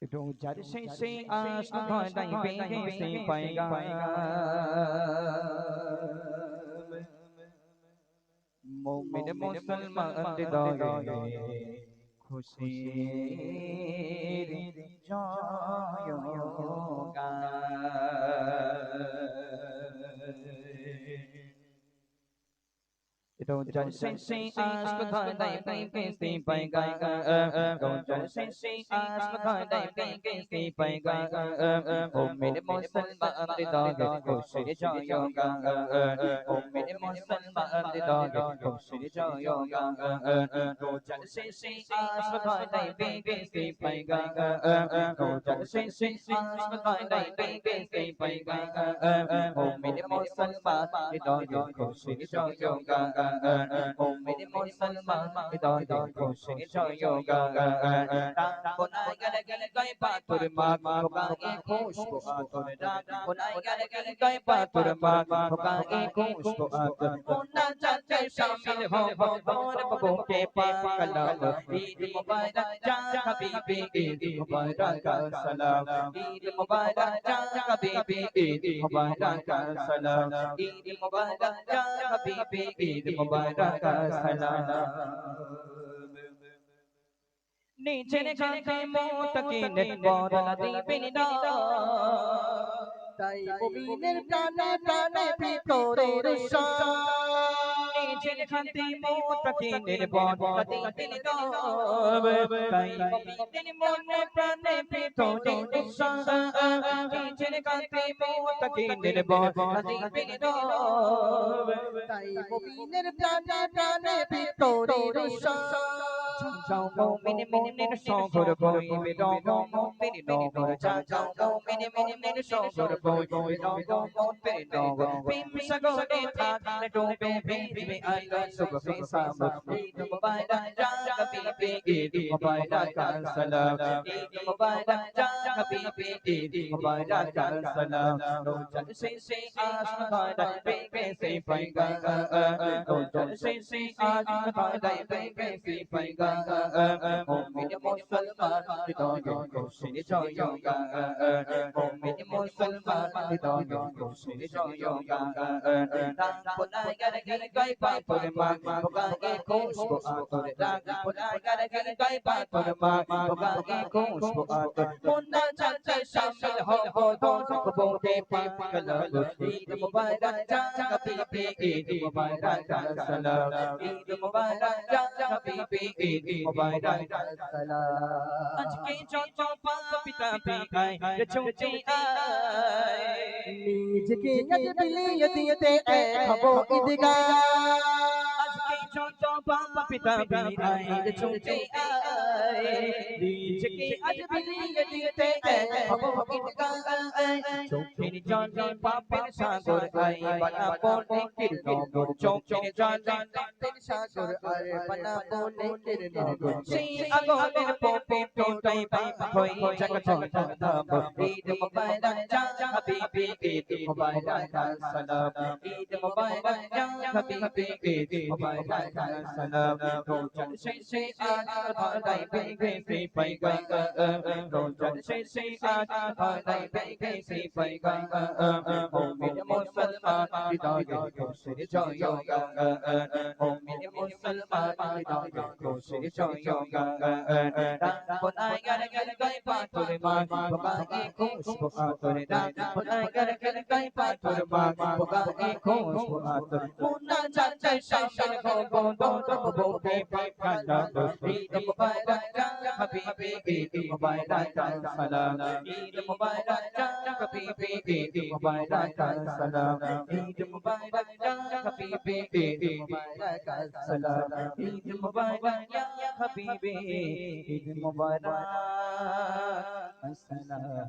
रोज़र से आस्म धोलाई बेगे से पैगाम मोमिन मुसलमान हृदये খুশির জয়গান रोज़र से आस्म धोलाई बेगे से पैगाम रोज़र से आस्म धोलाई बेगे से पैगाम मोमिन मुसलमान हृदये खुशिर जयगान मोमिन मुसलमान हृदये खुशिर जयगान रोज़र से आस्म धोलाई बेगे से पैगाम रोज़र से आस्म धोलाई बेगे से पैगाम मोमिन मुसलमान हृदये खुशिर जयगान मोमिन मुसलमान हृदये खुशिर जयगान कोनाय गल गल गए पातुर माग होगा खुशबू आतुर राग कोनाय गल गल गए पातुर माग होगा खुशबू आतुर कोना चाचा शामिल हो और बबू के पाक कलाम ईद मुबारक जा हबीबी ईद मुबारक सलाम ईद मुबारक जा हबीबी ईद मुबारक सलाम ईद मुबारक जा हबीबी ईद मुबारक सलाम नीचे खाते मोतकिन बदला দিবেন না তাই মুমিনের প্রাণে প্রাণে ভিতরের নীচে খাতে মোতকিনের বদলা দিবেন না তাই মুমিনের মনে প্রাণে ভিতরের নীচে খাতে মোতকিনের বদলা দিবেন না তাই মুমিনের প্রাণে প্রাণে ভিতরের যাও মুমিন মুমিনের সফর বইবে রঙ মুমিন নগর যাও মুমিন মুমিনের সফর বইবে রঙ মুমিন নগর প্রেম সাগরে থাকলে ডুবে ভিজবে আল্লাহ সুবহে সাম ঈদ মুবারক যা হাবিবে ঈদ মুবারক সালাম ঈদ মুবারক যা হাবিবে ঈদ মুবারক সালাম রোজার শেষে আসমা ধরায় বেগে সে পাইগা রোজার শেষে আসমা ধরায় বেগে সে পাইগা मोमिन मुसलमान हृदये खुशिर जयगान मोमिन मुसलमान हृदये खुशिर जयगान राग पुनागर गिर गए पातुर माग होगा खुशबू आतुर राग पुनागर गिर गए पातुर माग होगा खुशबू आतुर मुन्ना चाचा शामिल हो दोनों बबू के पाक कलाम ईद मुबारक जा हबीबी ईद मुबारक सलाम ईद मुबारक जा हबीबी ईद मुबारक सलाम आज के যত পাপিতা পিকায় ছুটে আয় নিজকে আজ বিলিয়ে দিতে এক হবো ঈদগাহ आज के যত পাপিতা পিকায় ছুটে আয় নিজকে আজ বিলিয়ে দিতে এক হবো ঈদগাহ চোখের জলে পাপের সাগর আয় বানাবো নেকির নগর চোখের জলে পাপের সাগর আয় বানাবো নেকির নগর সেই আগুনের পবিত্রতায় পাপ হয়ে জগৎ ধাম ঈদ মুবারক যা হাবিবি ঈদ মুবারক সালাম ঈদ মুবারক যা হাবিবি ঈদ মুবারক সালাম রোজার শেষে আজ ধরাই বেগে সে পাইগা রোজার শেষে আজ ধরাই বেগে সে পাইগা মুমিন মুসলমান হৃদয়ে খুশির জয়গান মুমিন মুসলমান হৃদয়ে খুশির জয়গান पुनागर गर गए पातुर माग होगा खुशबू आतुर पुनागर गर गए पातुर माग होगा खुशबू आतुर मुन्ना चाचा शामिल हो दोनों बबू के पाक कलाम ईद मुबारक जा हबीबी ईद मुबारक सलाम ईद मुबारक जा हबीबी ईद मुबारक सलाम ईद मुबारक जा हबीबी ईद मुबारक सलाम ईद मुबारक या हबीबी ईद मुबारक अस्सलाम